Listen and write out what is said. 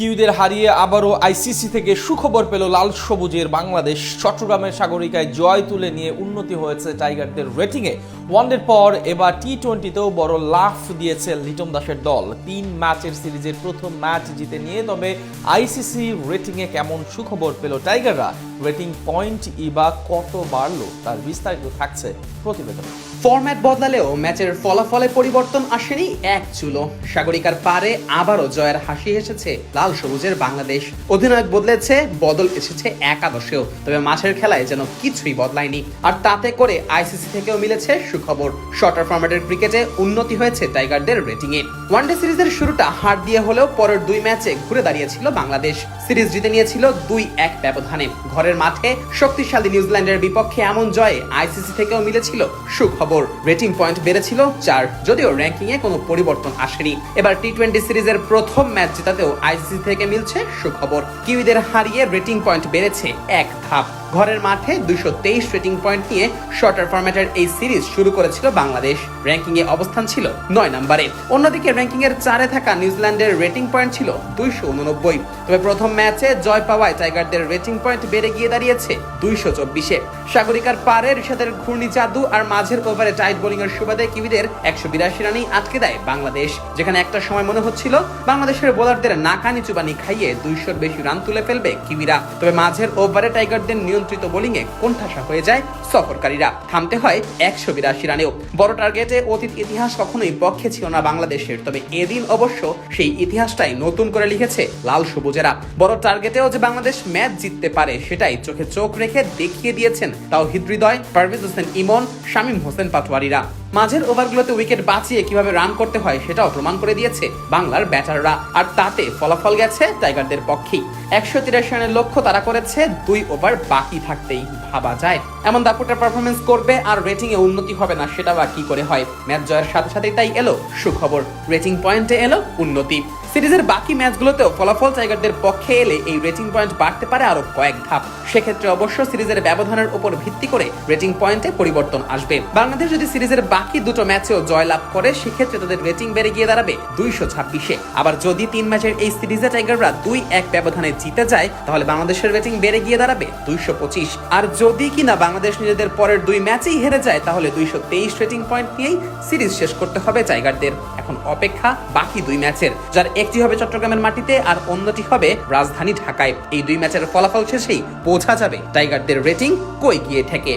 কিউদের হারিয়ে আবারও আইসিসি থেকে সুখবর পেল লাল সবুজের বাংলাদেশ। চট্টগ্রামের সাগরিকায় জয় তুলে নিয়ে উন্নতি হয়েছে টাইগারদের রেটিংয়ে। ওয়ানডের পর এবার টি-20তেও বড় লাফ দিয়েছে লিটন দাসের দল। 3 ম্যাচের সিরিজের প্রথম ম্যাচ জিতে নিয়ে তবে আইসিসি রেটিংয়ে কেমন সুখবর পেল টাইগাররা, রেটিং পয়েন্ট বা কত বাড়লো তার বিস্তারিত থাকছে প্রতিবেদনে। ফরম্যাট বদলালেও ম্যাচের ফলাফলে পরিবর্তন আসেনি এক চুলো। সাগরিকার পারে আবারও জয়ের হাসি এসেছে লাল সবুজের বাংলাদেশ। অধিনায়ক বদলেছে, বদল এসেছে একাদশেও, তবে মাঠের খেলায় যেন কিছুই বদলায়নি। আর তাতে করে আইসিসি থেকেও মিলেছে সুখবর। শর্টার ফরম্যাটের ক্রিকেটে উন্নতি হয়েছে টাইগারদের রেটিংয়ে। ওয়ানডে সিরিজের শুরুটা হার দিয়ে হলেও পরের 2 ম্যাচে ঘুরে দাঁড়িয়েছিল বাংলাদেশ। সিরিজ জিতে নিয়েছিল 2-1 ব্যবধানে। ঘরের মাঠে শক্তিশালী নিউজিল্যান্ডের বিপক্ষে এমন জয়ে আইসিসি থেকেও মিলেছিল সুখবর। রেটিং পয়েন্ট বেড়েছিল 4, যদিও র্যাঙ্কিংয়ে কোনো পরিবর্তন আসেনি। এবার টি-20 সিরিজের প্রথম ম্যাচ জেতাতেও আইসিসি থেকে মিলছে সুখবর। কিউইদের হারিয়ে রেটিং পয়েন্ট বেড়েছে 1 ধাপ। ঘরের মাঠে 223 রেটিং পয়েন্ট নিয়ে শর্টার ফরম্যাটের এই সিরিজ শুরু করেছিল বাংলাদেশ। র্যাঙ্কিংয়ে অবস্থান ছিল 9 নম্বরে। অন্যদিকে র্যাঙ্কিংয়ের 4-এ থাকা নিউজিল্যান্ডের রেটিং পয়েন্ট ছিল 289। তবে প্রথম ম্যাচে জয় পাওয়ায় টাইগারদের রেটিং পয়েন্ট বেড়ে গিয়ে দাঁড়িয়েছে 224-এ। সাগরিকার পারে ঋষাদের ঘূর্ণি জাদু আর মাঝের ওভারে টাইট বোলিং এর সুবাদে কিউইদের 182 রানেই আটকে দেয় বাংলাদেশ। যেখানে একটা সময় মনে হচ্ছিল বাংলাদেশের বোলারদের নাকানি চুবানি খাইয়ে 200-র বেশি রান তুলে ফেলবে কিউইরা। তবে মাঝের ওভারে টাইগারদের নিয়ন্ত্রিত বোলিংয়ে কোণঠাসা হয়ে যায় সফরকারীরা। থামতে হয় 182 রানেও। বড় টার্গেটে অতীত ইতিহাস কখনোই পক্ষে ছিল না বাংলাদেশের, তবে এদিন অবশ্য সেই ইতিহাসটাই নতুন করে লিখেছে লাল সবুজেরা। বড় টার্গেটেও যে বাংলাদেশ ম্যাচ জিততে পারে সেটাই চোখে চোখ রেখে দেখিয়ে দিয়েছেন তাওহিদ হৃদয়, পারভেজ হোসেন ইমন, শামীম হোসেন পাটোয়ারিরা। মাঝের ওভারগুলোতে উইকেট বাঁচিয়ে কিভাবে রান করতে হয় সেটাও প্রমাণ করে দিয়েছে বাংলার ব্যাটাররা। আর তাতে ফলাফল গেছে টাইগারদের পক্ষেই। 183 রানের লক্ষ্য তারা করেছে 2 ওভার বাকি থাকতেই। ভাবা যায় এমন দাপুটে পারফরমেন্স করবে আর রেটিং এ উন্নতি হবে না, সেটা বা কি করে হয়? ম্যাচ জয়ের সাথে সাথেই তাই এলো সুখবর, রেটিং পয়েন্টে এলো উন্নতি। সিরিজের বাকি ম্যাচগুলোতেও ফলাফল টাইগারদের পক্ষে এলে এই রেটিং পয়েন্ট বাড়তে পারে আরো কয়েক ধাপ। সেক্ষেত্রে অবশ্য সিরিজের ব্যবধানের উপর ভিত্তি করে রেটিং পয়েন্টে পরিবর্তন আসবে। বাংলাদেশ যদি সিরিজের বাকি 2 ম্যাচেও জয়লাভ করে সেক্ষেত্রে তাদের রেটিং বেড়ে গিয়ে দাঁড়াবে 226-এ। আবার যদি 3 ম্যাচের এই সিরিজে টাইগাররা 2-1 ব্যবধানে জিতে যায় তাহলে বাংলাদেশের রেটিং বেড়ে গিয়ে দাঁড়াবে 225। আর যদি কিনা বাংলাদেশ নিজেদের পরের 2 ম্যাচেই হেরে যায় তাহলে 223 রেটিং পয়েন্ট নিয়েই সিরিজ শেষ করতে হবে টাইগারদের। এখন অপেক্ষা বাকি 2 ম্যাচের, যার একটি হবে চট্টগ্রামের মাটিতে আর অন্যটি হবে রাজধানী ঢাকায়। এই 2 ম্যাচের ফলাফল শেষেই বোঝা যাবে টাইগারদের রেটিং কই গিয়ে ঠেকে।